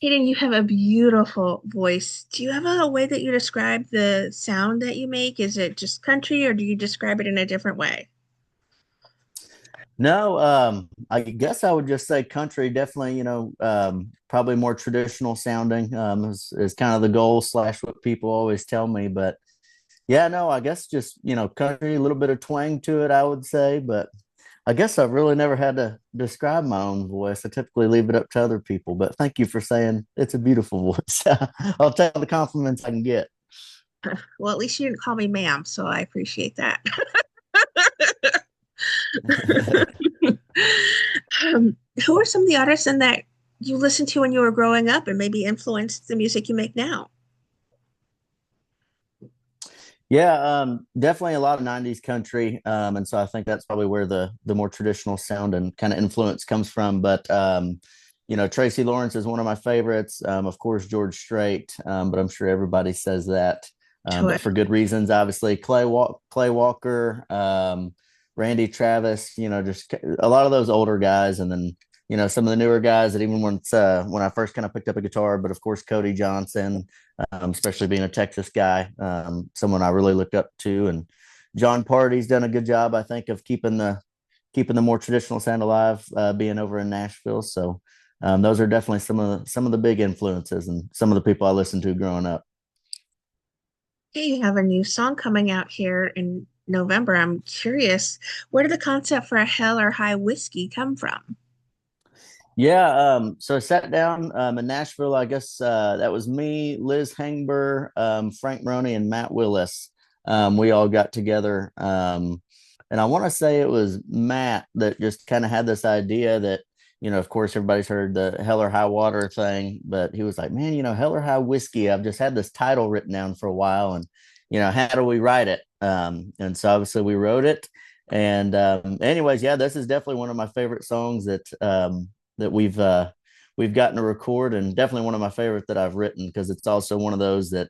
Hayden, you have a beautiful voice. Do you have a way that you describe the sound that you make? Is it just country or do you describe it in a different way? No, I guess I would just say country, definitely, probably more traditional sounding, is kind of the goal slash what people always tell me. But yeah, no, I guess just, country, a little bit of twang to it, I would say. But I guess I've really never had to describe my own voice. I typically leave it up to other people. But thank you for saying it's a beautiful voice. I'll take the compliments I can get. Well, at least you didn't call me ma'am, so I appreciate that. Who are some of the artists in that you listened to when you were growing up and maybe influenced the music you make now? Yeah, definitely a lot of 90s country. And so I think that's probably where the more traditional sound and kind of influence comes from. But Tracy Lawrence is one of my favorites. Of course, George Strait, but I'm sure everybody says that. But for good reasons, obviously. Clay Walker, Randy Travis, just a lot of those older guys, and then some of the newer guys that even when I first kind of picked up a guitar, but of course Cody Johnson, especially being a Texas guy, someone I really looked up to. And John Party's done a good job, I think, of keeping the more traditional sound alive, being over in Nashville. So those are definitely some of the big influences and some of the people I listened to growing up. Okay, you have a new song coming out here in November. I'm curious, where did the concept for a Hell or High Whiskey come from? Yeah, so I sat down in Nashville. I guess that was me, Liz Hangber, Frank Roney, and Matt Willis. We all got together, and I want to say it was Matt that just kind of had this idea that, of course, everybody's heard the Hell or High Water thing, but he was like, "Man, Hell or High Whiskey. I've just had this title written down for a while, and how do we write it?" And so obviously we wrote it. And anyways, yeah, this is definitely one of my favorite songs that we've gotten to record, and definitely one of my favorite that I've written because it's also one of those that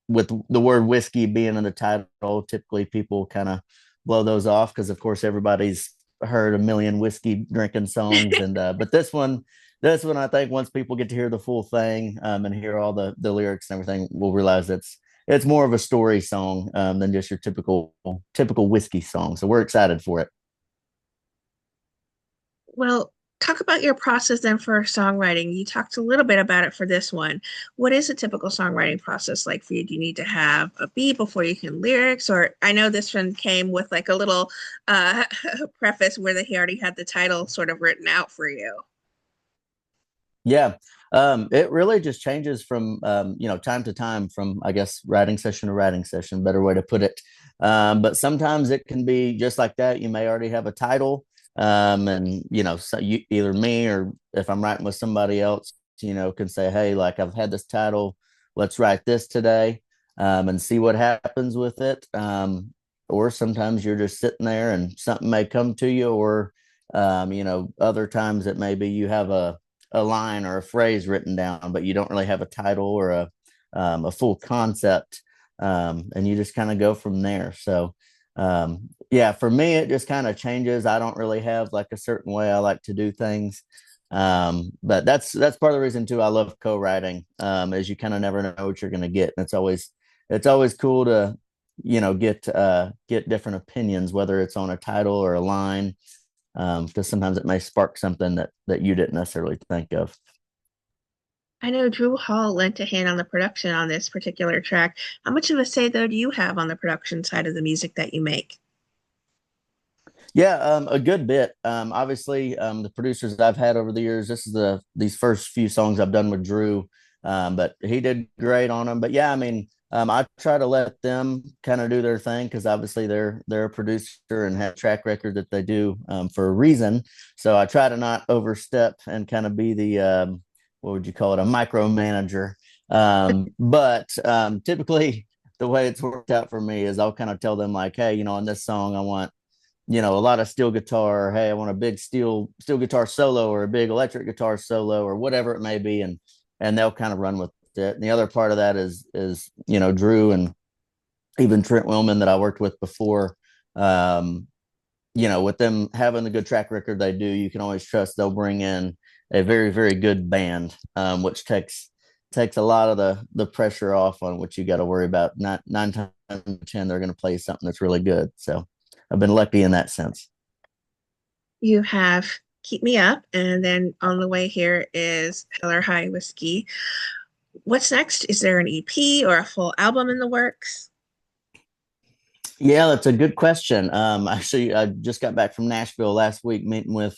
with the word whiskey being in the title, typically people kind of blow those off because of course everybody's heard a million whiskey drinking songs, and but this one I think once people get to hear the full thing, and hear all the lyrics and everything, we'll realize it's more of a story song, than just your typical whiskey song. So we're excited for it. Well, talk about your process then for songwriting. You talked a little bit about it for this one. What is a typical songwriting process like for you? Do you need to have a beat before you can lyrics? Or I know this one came with like a little uh, preface where he already had the title sort of written out for you. Yeah. It really just changes from time to time, from I guess writing session to writing session, better way to put it. But sometimes it can be just like that. You may already have a title, and so either me or if I'm writing with somebody else, can say, "Hey, like I've had this title, let's write this today," and see what happens with it. Or sometimes you're just sitting there and something may come to you, or other times it may be you have a line or a phrase written down, but you don't really have a title or a full concept, and you just kind of go from there. So yeah, for me, it just kind of changes. I don't really have like a certain way I like to do things. But that's part of the reason too. I love co-writing, is you kind of never know what you're going to get, and it's always cool to get different opinions, whether it's on a title or a line, because sometimes it may spark something that you didn't necessarily think of. I know Drew Hall lent a hand on the production on this particular track. How much of a say, though, do you have on the production side of the music that you make? Yeah, a good bit. Obviously, the producers that I've had over the years, this is these first few songs I've done with Drew, but he did great on them. But yeah, I mean, I try to let them kind of do their thing because obviously they're a producer and have a track record that they do, for a reason. So I try to not overstep and kind of be the what would you call it, a micromanager. But typically, the way it's worked out for me is I'll kind of tell them like, hey, on this song I want a lot of steel guitar. Hey, I want a big steel guitar solo or a big electric guitar solo or whatever it may be, and they'll kind of run with it. And the other part of that is Drew and even Trent Willman that I worked with before. Um, with them having the good track record they do, you can always trust they'll bring in a very, very good band, which takes a lot of the pressure off on what you got to worry about. Not nine times out of 10, they're going to play something that's really good. So I've been lucky in that sense. You have Keep Me Up, and then on the way here is Hell or High Whiskey. What's next? Is there an EP or a full album in the works? Yeah, that's a good question. Actually, I just got back from Nashville last week, meeting with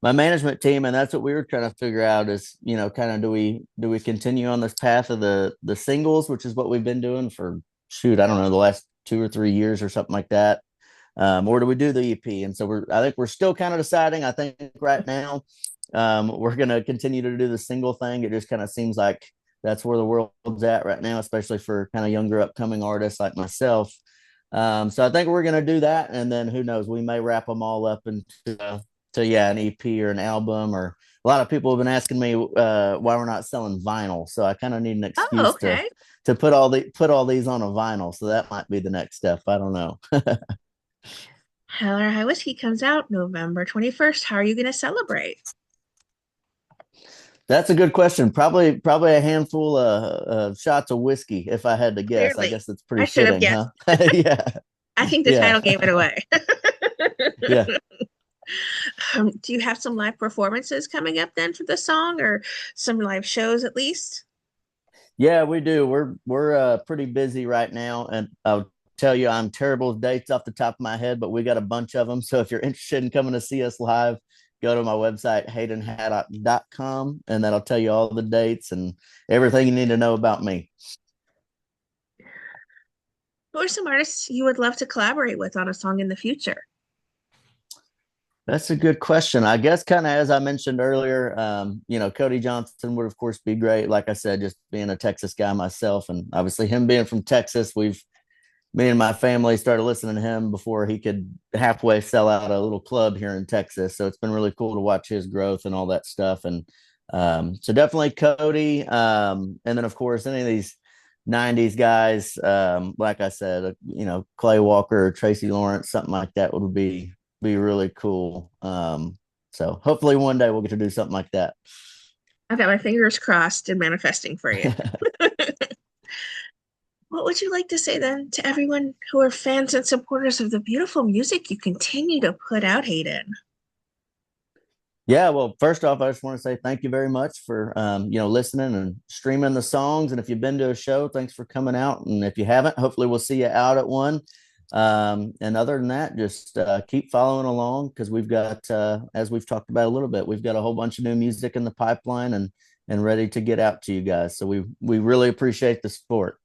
my management team, and that's what we were trying to figure out is, kind of do we continue on this path of the singles, which is what we've been doing for shoot, I don't know, the last 2 or 3 years or something like that, or do we do the EP? And so I think we're still kind of deciding. I think right now, we're going to continue to do the single thing. It just kind of seems like that's where the world's at right now, especially for kind of younger upcoming artists like myself. So I think we're going to do that, and then who knows, we may wrap them all up into yeah, an EP or an album. Or a lot of people have been asking me why we're not selling vinyl. So I kind of need an Oh, excuse to okay. put all these on a vinyl. So that might be the next step. I don't know. Hell or High Whiskey comes out November 21st. How are you going to celebrate? That's a good question. Probably a handful of shots of whiskey, if I had to guess. I Clearly, guess that's I pretty should have fitting, guessed. huh? Yeah, I think the yeah, title gave it away. yeah. Do you have some live performances coming up then for the song, or some live shows at least? Yeah, we do. We're pretty busy right now, and I'll tell you, I'm terrible with dates off the top of my head, but we got a bunch of them. So if you're interested in coming to see us live, go to my website haydenhaddock.com, and that'll tell you all the dates and everything you need to know about me. Who are some artists you would love to collaborate with on a song in the future? That's a good question. I guess kind of as I mentioned earlier, Cody Johnson would of course be great. Like I said, just being a Texas guy myself, and obviously him being from Texas, me and my family started listening to him before he could halfway sell out a little club here in Texas. So it's been really cool to watch his growth and all that stuff. And so definitely Cody. And then of course any of these 90s guys, like I said, Clay Walker or Tracy Lawrence, something like that would be really cool. So hopefully one day we'll get to do something like that. I've got my fingers crossed and manifesting for you. What would you like to say then to everyone who are fans and supporters of the beautiful music you continue to put out, Hayden? Yeah, well, first off, I just want to say thank you very much for listening and streaming the songs. And if you've been to a show, thanks for coming out. And if you haven't, hopefully we'll see you out at one. And other than that, just keep following along because we've got, as we've talked about a little bit, we've got a whole bunch of new music in the pipeline and ready to get out to you guys. So we really appreciate the support.